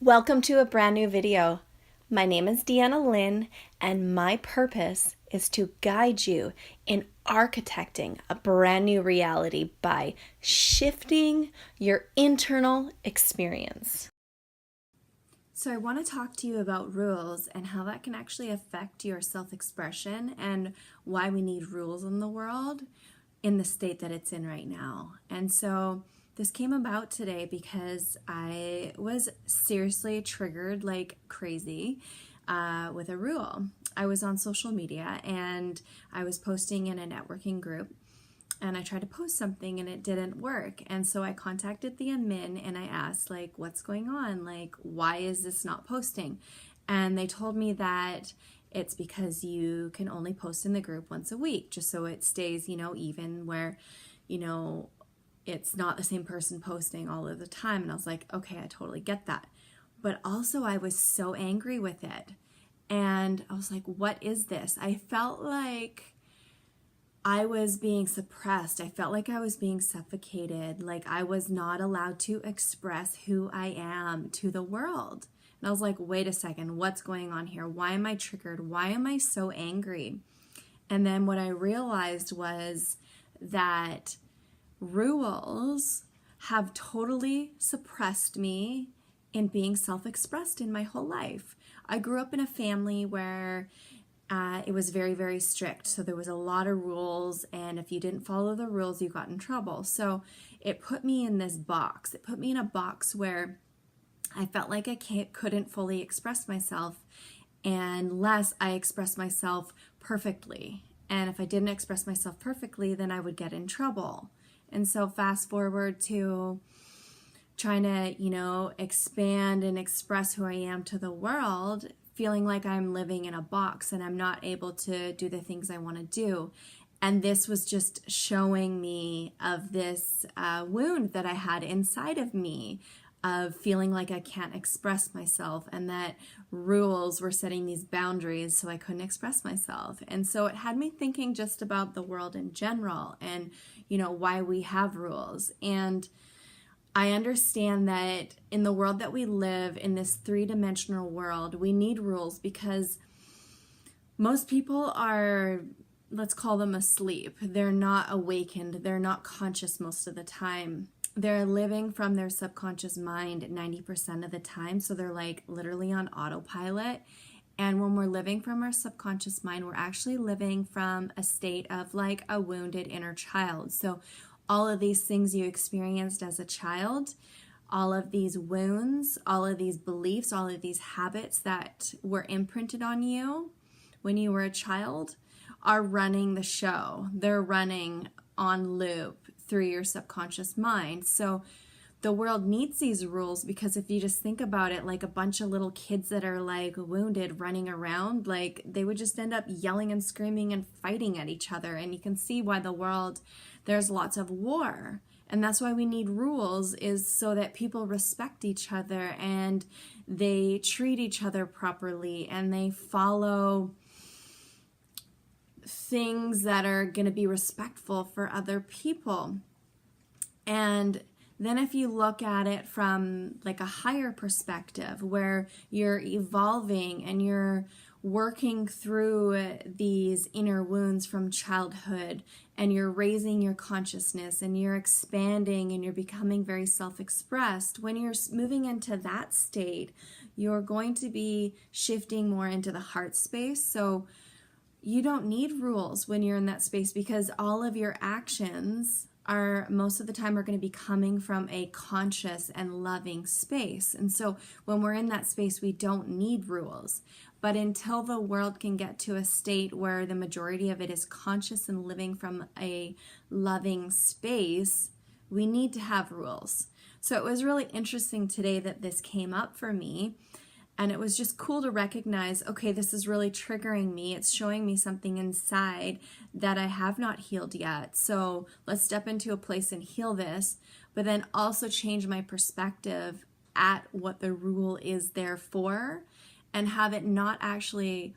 Welcome to a brand new video. My name is Deanna Lynn, and my purpose is to guide you in architecting a brand new reality by shifting your internal experience. So, I want to talk to you about rules and how that can actually affect your self expression and why we need rules in the world in the state that it's in right now. And so, this came about today because I was seriously triggered like crazy with a rule. I was on social media and I was posting in a networking group, and I tried to post something and it didn't work. And so I contacted the admin and I asked, like, what's going on? Like, why is this not posting? And they told me that it's because you can only post in the group once a week, just so it stays, even where, you know, it's not the same person posting all of the time. And I was like, okay, I totally get that. But also I was so angry with it. And I was like, what is this? I felt like I was being suppressed. I felt like I was being suffocated, like I was not allowed to express who I am to the world. And I was like, wait a second, what's going on here? Why am I triggered? Why am I so angry? And then what I realized was that rules have totally suppressed me in being self-expressed in my whole life. I grew up in a family where it was very, very strict. So there was a lot of rules, and if you didn't follow the rules, you got in trouble. So it put me in this box. It put me in a box where I felt like I couldn't fully express myself unless I expressed myself perfectly. And if I didn't express myself perfectly, then I would get in trouble. And so fast forward to trying to, expand and express who I am to the world, feeling like I'm living in a box and I'm not able to do the things I want to do. And this was just showing me of this wound that I had inside of me of feeling like I can't express myself, and that rules were setting these boundaries so I couldn't express myself. And so it had me thinking just about the world in general and, why we have rules. And I understand that in the world that we live, in this three-dimensional world, we need rules because most people are, let's call them asleep. They're not awakened. They're not conscious most of the time. They're living from their subconscious mind 90% of the time. So they're like literally on autopilot. And when we're living from our subconscious mind, we're actually living from a state of like a wounded inner child. So all of these things you experienced as a child, all of these wounds, all of these beliefs, all of these habits that were imprinted on you when you were a child are running the show. They're running on loop through your subconscious mind. So the world needs these rules because if you just think about it, like a bunch of little kids that are like wounded running around, like they would just end up yelling and screaming and fighting at each other. And you can see why there's lots of war. And that's why we need rules, is so that people respect each other and they treat each other properly and they follow things that are going to be respectful for other people. And then if you look at it from like a higher perspective where you're evolving and you're working through these inner wounds from childhood and you're raising your consciousness and you're expanding and you're becoming very self-expressed, when you're moving into that state, you're going to be shifting more into the heart space. So you don't need rules when you're in that space because all of your actions are most of the time are going to be coming from a conscious and loving space. And so when we're in that space, we don't need rules. But until the world can get to a state where the majority of it is conscious and living from a loving space, we need to have rules. So it was really interesting today that this came up for me. And it was just cool to recognize, okay, this is really triggering me. It's showing me something inside that I have not healed yet. So let's step into a place and heal this, but then also change my perspective at what the rule is there for and have it not actually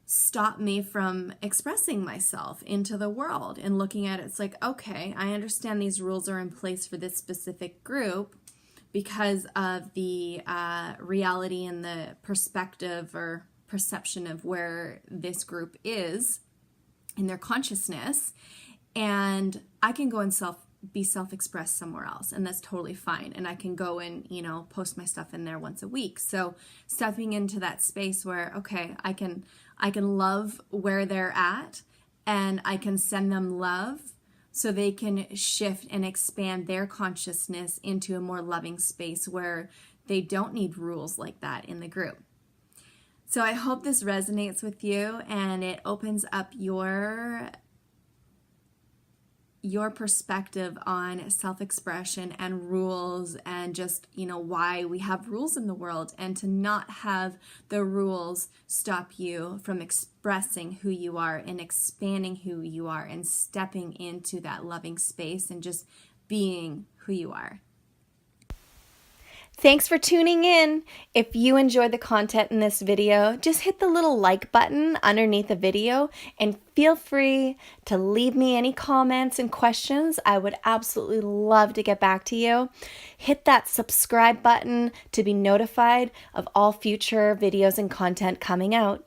stop me from expressing myself into the world and looking at it. It's like, okay, I understand these rules are in place for this specific group, because of the reality and the perspective or perception of where this group is in their consciousness. And I can go and be self-expressed somewhere else, and that's totally fine. And I can go and, post my stuff in there once a week. So stepping into that space where, okay, I can love where they're at, and I can send them love so they can shift and expand their consciousness into a more loving space where they don't need rules like that in the group. So I hope this resonates with you and it opens up your perspective on self-expression and rules, and just, why we have rules in the world, and to not have the rules stop you from expressing who you are and expanding who you are and stepping into that loving space and just being who you are. Thanks for tuning in. If you enjoyed the content in this video, just hit the little like button underneath the video and feel free to leave me any comments and questions. I would absolutely love to get back to you. Hit that subscribe button to be notified of all future videos and content coming out.